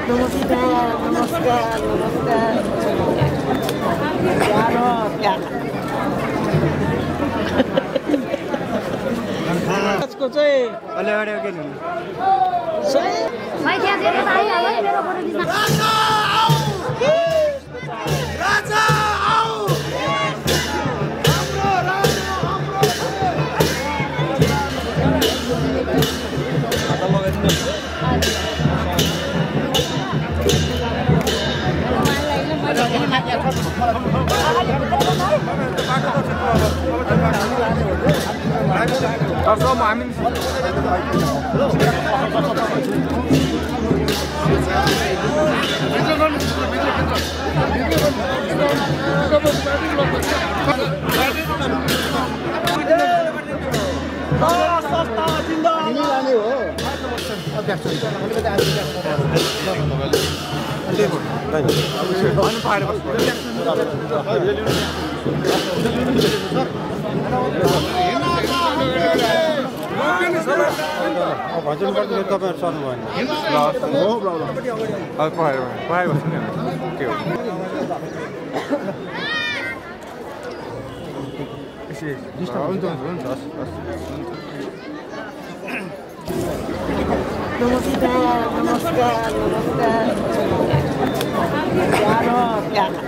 नमस्कार नमस्कार नमस्कार प्यारो प्यारो आजको चाहिँ अलि अडे के नि सही भाइ त्यहाँ चाहिँ आइहाल्यो है मेरो फोटो खिच्न राजा आऊ भजन गर्दै तपाईहरु सर्नु नमस्कार नमस्कार नमस्कार प्यारो प्यारो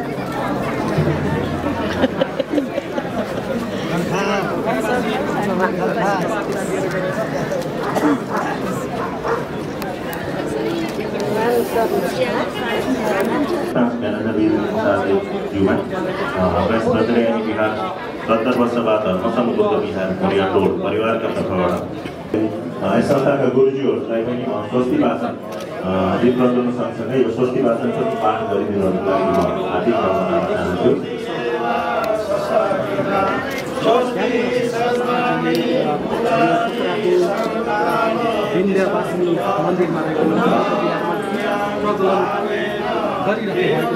वर्षबाट असम बुद्ध विहार परिवार परिवारका तर्फबाट यस संस्थाका गुरुजीहरूलाई पनि स्वस्ति वाचन दीप प्रज्वलन सँगसँगै यो स्वस्ति वाचन पनि पाठ गरिदिनुको लागि म हार्दिक धन्यवाद चाहन्छु। विन्ध्यवासिनी मन्दिरमा रहेको प्रज्वलन गरिरहेको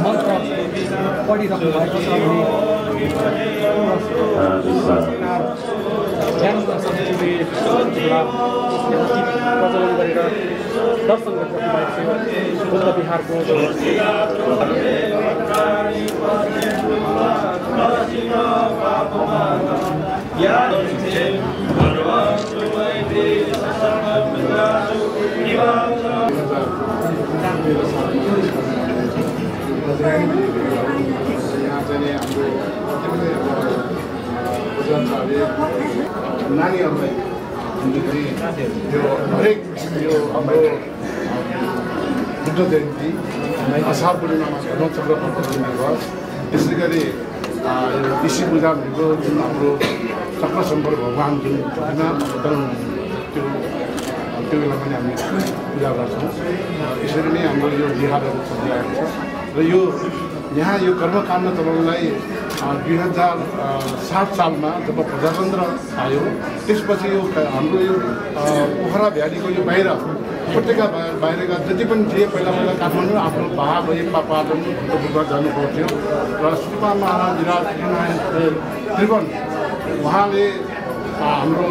मन्त्र पढिरहनु भएको छ भने प्रज्वलन गरेर दर्शन गरिरहनु भएको छ बुद्ध विहारको नानीहरूलाई यो हरेक यो हाम्रो बुद्ध जयन्ती असार पूर्णिमामा नक्षत्र दिने भयो। त्यसै गरी ऋषि पूजा भनेको जुन हाम्रो चक्र सम्पर्क भगवान् जुन त्यो बेला पनि हामी पूजा गर्छौँ। यसरी नै हाम्रो यो बिहारहरू चलिरहेको छ र यो यहाँ यो कर्मकाण्ड चलाउनलाई 2007 सालमा जब प्रजातन्त्र आयो त्यसपछि यो हाम्रो यो पोखरा भ्यालीको यो बाहिर उपत्यका बाहिरका जति पनि थिए पहिला काठमाडौँ आफ्नो भाग पाटन भुटपुर जानु पर्थ्यो र सुब्बा महाराज विराट त्रिभुवन उहाँले हाम्रो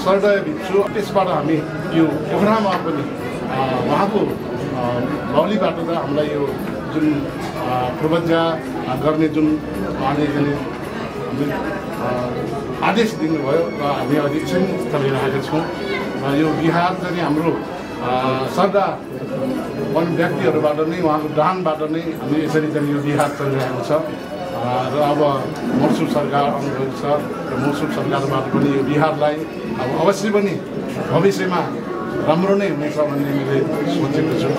शरदय भिक्षु त्यसबाट हामी यो पोखरामा पनि उहाँको बाहुलीबाट त हामीलाई यो जुन प्रवज्ञा गर्ने जुन उहाँले आदेश दिनुभयो र हामी अहिले एकछिन चलिरहेका छौँ र यो बिहार चाहिँ हाम्रो सरदा व्यक्तिहरूबाट नै उहाँको दानबाट नै हामी यसरी चाहिँ यो बिहार चलिरहेको छ र अब मौसुम सरकार आउनुभएको छ र मौसुम सरकारबाट पनि यो बिहारलाई अब अवश्य पनि भविष्यमा राम्रो नै हुनेछ भन्ने मैले सोचेको छु।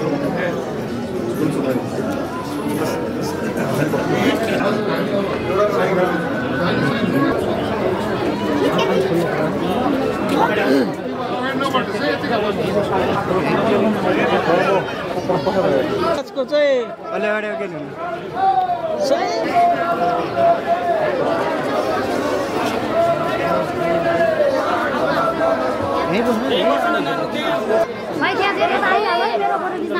आजको चाहिँ अलि अडे के नि सही भाइ त्यहाँ चाहिँ आइहाल्यो है मेरो फोटो खिच्न